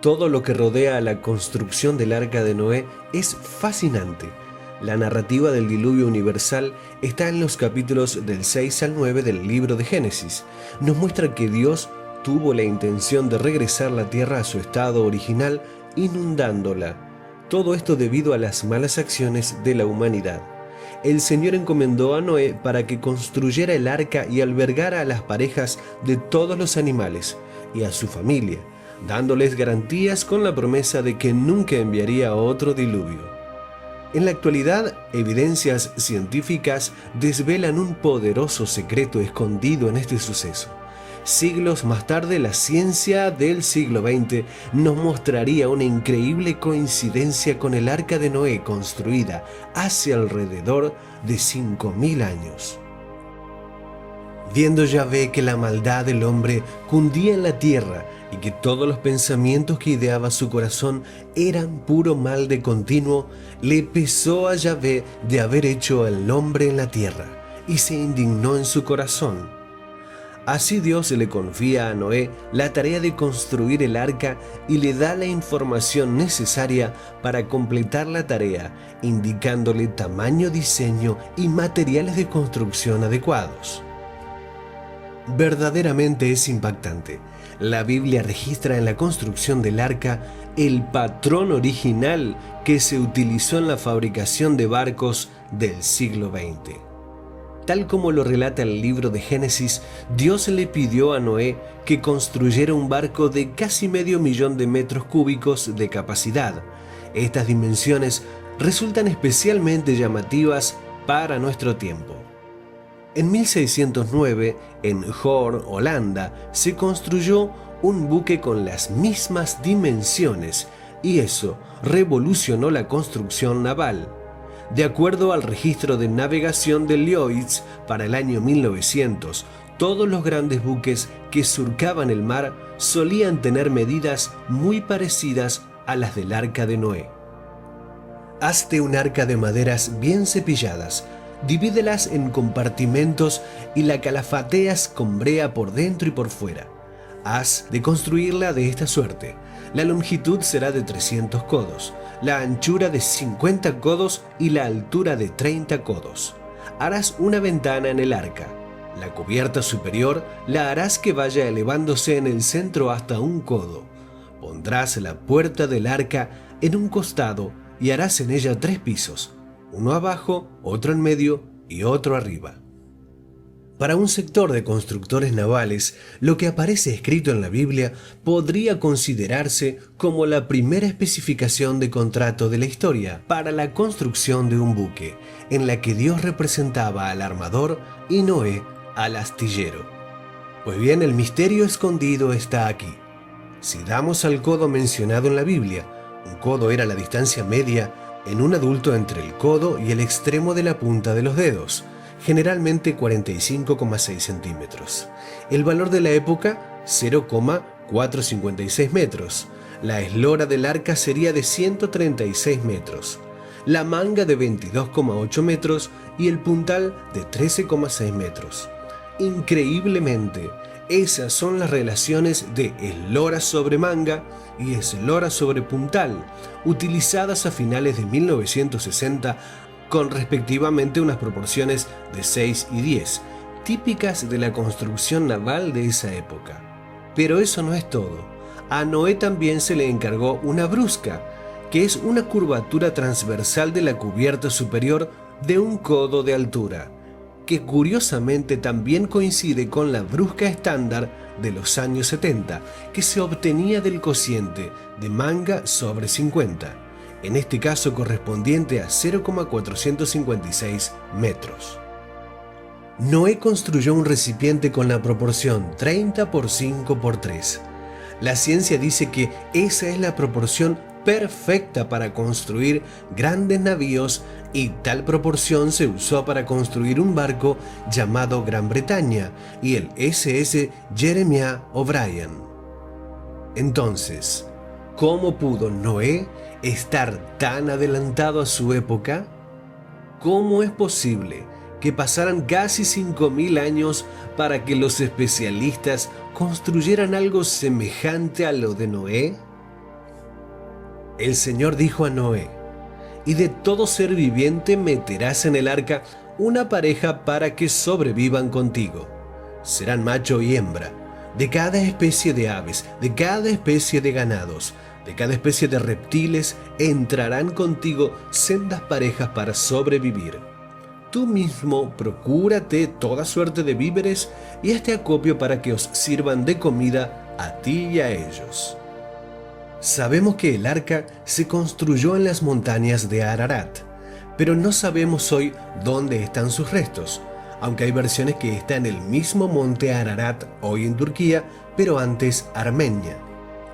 Todo lo que rodea a la construcción del Arca de Noé es fascinante. La narrativa del diluvio universal está en los capítulos del 6 al 9 del libro de Génesis. Nos muestra que Dios tuvo la intención de regresar la tierra a su estado original, inundándola. Todo esto debido a las malas acciones de la humanidad. El Señor encomendó a Noé para que construyera el arca y albergara a las parejas de todos los animales y a su familia, dándoles garantías con la promesa de que nunca enviaría otro diluvio. En la actualidad, evidencias científicas desvelan un poderoso secreto escondido en este suceso. Siglos más tarde, la ciencia del siglo XX nos mostraría una increíble coincidencia con el Arca de Noé construida hace alrededor de 5000 años. Viendo Yahvé que la maldad del hombre cundía en la tierra y que todos los pensamientos que ideaba su corazón eran puro mal de continuo, le pesó a Yahvé de haber hecho al hombre en la tierra y se indignó en su corazón. Así Dios le confía a Noé la tarea de construir el arca y le da la información necesaria para completar la tarea, indicándole tamaño, diseño y materiales de construcción adecuados. Verdaderamente es impactante. La Biblia registra en la construcción del arca el patrón original que se utilizó en la fabricación de barcos del siglo XX. Tal como lo relata el libro de Génesis, Dios le pidió a Noé que construyera un barco de casi 500.000 de metros cúbicos de capacidad. Estas dimensiones resultan especialmente llamativas para nuestro tiempo. En 1609, en Hoorn, Holanda, se construyó un buque con las mismas dimensiones y eso revolucionó la construcción naval. De acuerdo al registro de navegación de Lloyd's para el año 1900, todos los grandes buques que surcaban el mar solían tener medidas muy parecidas a las del Arca de Noé. Hazte un arca de maderas bien cepilladas, divídelas en compartimentos y la calafateas con brea por dentro y por fuera. Has de construirla de esta suerte. La longitud será de 300 codos, la anchura de 50 codos y la altura de 30 codos. Harás una ventana en el arca. La cubierta superior la harás que vaya elevándose en el centro hasta 1 codo. Pondrás la puerta del arca en un costado y harás en ella 3 pisos, uno abajo, otro en medio y otro arriba. Para un sector de constructores navales, lo que aparece escrito en la Biblia podría considerarse como la primera especificación de contrato de la historia para la construcción de un buque, en la que Dios representaba al armador y Noé al astillero. Pues bien, el misterio escondido está aquí. Si damos al codo mencionado en la Biblia, un codo era la distancia media en un adulto entre el codo y el extremo de la punta de los dedos, generalmente 45,6 centímetros. El valor de la época, 0,456 metros. La eslora del arca sería de 136 metros. La manga de 22,8 metros y el puntal de 13,6 metros. Increíblemente, esas son las relaciones de eslora sobre manga y eslora sobre puntal, utilizadas a finales de 1960 con respectivamente unas proporciones de 6 y 10, típicas de la construcción naval de esa época. Pero eso no es todo. A Noé también se le encargó una brusca, que es una curvatura transversal de la cubierta superior de 1 codo de altura, que curiosamente también coincide con la brusca estándar de los años 70, que se obtenía del cociente de manga sobre 50, en este caso correspondiente a 0,456 metros. Noé construyó un recipiente con la proporción 30 por 5 por 3. La ciencia dice que esa es la proporción perfecta para construir grandes navíos y tal proporción se usó para construir un barco llamado Gran Bretaña y el SS Jeremiah O'Brien. Entonces, ¿cómo pudo Noé estar tan adelantado a su época? ¿Cómo es posible que pasaran casi 5000 años para que los especialistas construyeran algo semejante a lo de Noé? El Señor dijo a Noé: y de todo ser viviente meterás en el arca una pareja para que sobrevivan contigo. Serán macho y hembra, de cada especie de aves, de cada especie de ganados, de cada especie de reptiles, entrarán contigo sendas parejas para sobrevivir. Tú mismo procúrate toda suerte de víveres y este acopio para que os sirvan de comida a ti y a ellos. Sabemos que el arca se construyó en las montañas de Ararat, pero no sabemos hoy dónde están sus restos, aunque hay versiones que está en el mismo monte Ararat, hoy en Turquía, pero antes Armenia.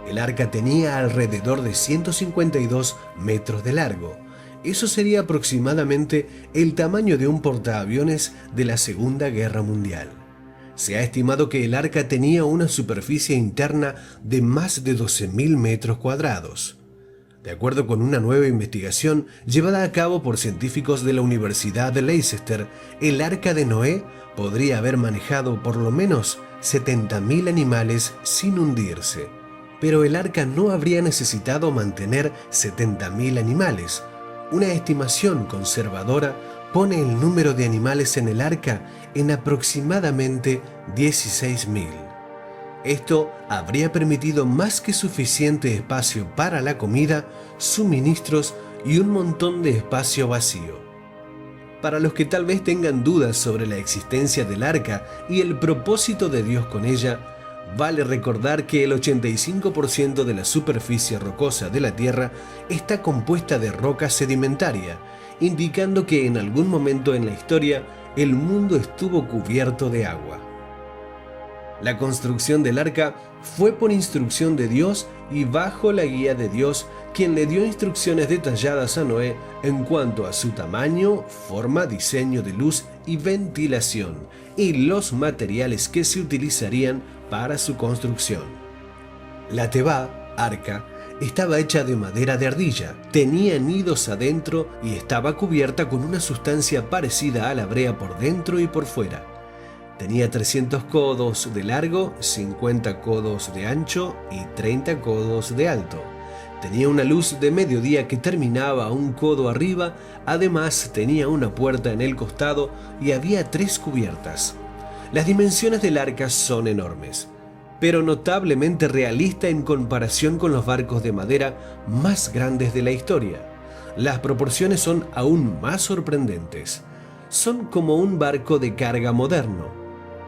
El arca tenía alrededor de 152 metros de largo. Eso sería aproximadamente el tamaño de un portaaviones de la Segunda Guerra Mundial. Se ha estimado que el arca tenía una superficie interna de más de 12.000 metros cuadrados. De acuerdo con una nueva investigación llevada a cabo por científicos de la Universidad de Leicester, el arca de Noé podría haber manejado por lo menos 70.000 animales sin hundirse. Pero el arca no habría necesitado mantener 70.000 animales. Una estimación conservadora pone el número de animales en el arca en aproximadamente 16.000. Esto habría permitido más que suficiente espacio para la comida, suministros y un montón de espacio vacío. Para los que tal vez tengan dudas sobre la existencia del arca y el propósito de Dios con ella, vale recordar que el 85% de la superficie rocosa de la Tierra está compuesta de roca sedimentaria, indicando que en algún momento en la historia el mundo estuvo cubierto de agua. La construcción del arca fue por instrucción de Dios y bajo la guía de Dios, quien le dio instrucciones detalladas a Noé en cuanto a su tamaño, forma, diseño de luz y ventilación, y los materiales que se utilizarían para su construcción. La Tebá, arca, estaba hecha de madera de ardilla, tenía nidos adentro y estaba cubierta con una sustancia parecida a la brea por dentro y por fuera. Tenía 300 codos de largo, 50 codos de ancho y 30 codos de alto. Tenía una luz de mediodía que terminaba a un codo arriba, además tenía una puerta en el costado y había 3 cubiertas. Las dimensiones del arca son enormes, pero notablemente realista en comparación con los barcos de madera más grandes de la historia. Las proporciones son aún más sorprendentes. Son como un barco de carga moderno.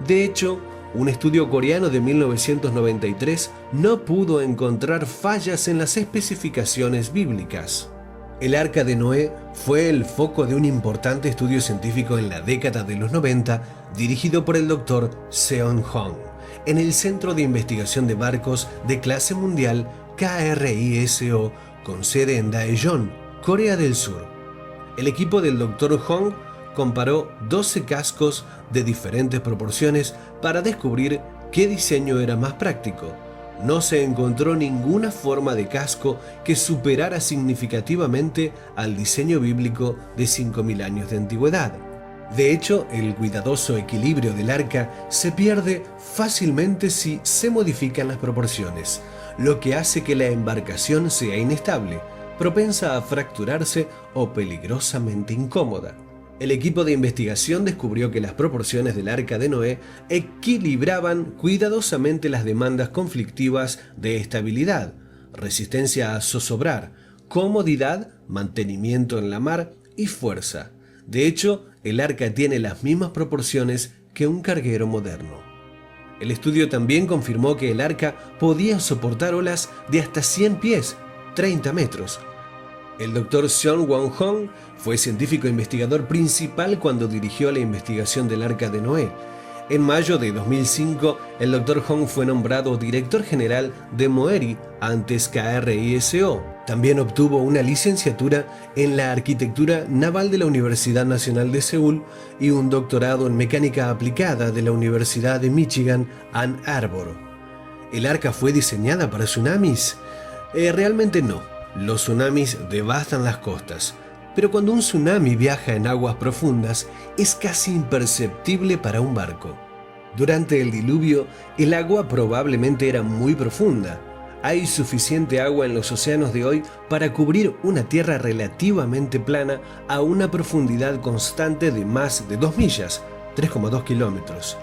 De hecho, un estudio coreano de 1993 no pudo encontrar fallas en las especificaciones bíblicas. El arca de Noé fue el foco de un importante estudio científico en la década de los 90, dirigido por el Dr. Seon Hong, en el Centro de Investigación de Barcos de Clase Mundial KRISO, con sede en Daejeon, Corea del Sur. El equipo del Dr. Hong comparó 12 cascos de diferentes proporciones para descubrir qué diseño era más práctico. No se encontró ninguna forma de casco que superara significativamente al diseño bíblico de 5.000 años de antigüedad. De hecho, el cuidadoso equilibrio del arca se pierde fácilmente si se modifican las proporciones, lo que hace que la embarcación sea inestable, propensa a fracturarse o peligrosamente incómoda. El equipo de investigación descubrió que las proporciones del arca de Noé equilibraban cuidadosamente las demandas conflictivas de estabilidad, resistencia a zozobrar, comodidad, mantenimiento en la mar y fuerza. De hecho, el arca tiene las mismas proporciones que un carguero moderno. El estudio también confirmó que el arca podía soportar olas de hasta 100 pies, 30 metros. El Dr. Seon Won-hong fue científico e investigador principal cuando dirigió la investigación del arca de Noé. En mayo de 2005, el Dr. Hong fue nombrado director general de MOERI, antes KRISO. También obtuvo una licenciatura en la arquitectura naval de la Universidad Nacional de Seúl y un doctorado en mecánica aplicada de la Universidad de Michigan, Ann Arbor. ¿El arca fue diseñada para tsunamis? Realmente no. Los tsunamis devastan las costas, pero cuando un tsunami viaja en aguas profundas es casi imperceptible para un barco. Durante el diluvio, el agua probablemente era muy profunda. Hay suficiente agua en los océanos de hoy para cubrir una tierra relativamente plana a una profundidad constante de más de 2 millas, 3,2 kilómetros.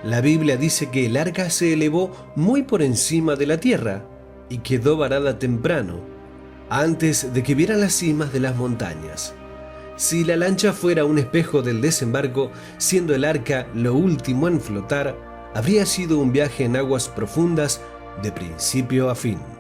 La Biblia dice que el arca se elevó muy por encima de la tierra y quedó varada temprano, antes de que vieran las cimas de las montañas. Si la lancha fuera un espejo del desembarco, siendo el arca lo último en flotar, habría sido un viaje en aguas profundas de principio a fin.